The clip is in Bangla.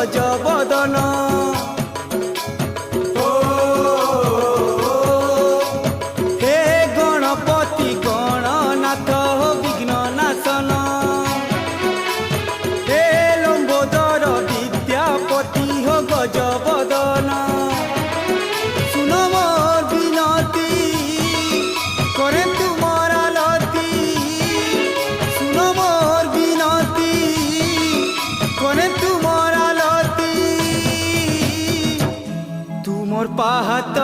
গজবদন হে গণপতি গণনাথ বিঘ্ন নাশন হে লম্বোদর বিদ্যাপতি হো গজবদন শুন মোর বিনতি করে তোমার আলতি শুন মোর বিনতি করে তোমার আলতি তুমর পাহাত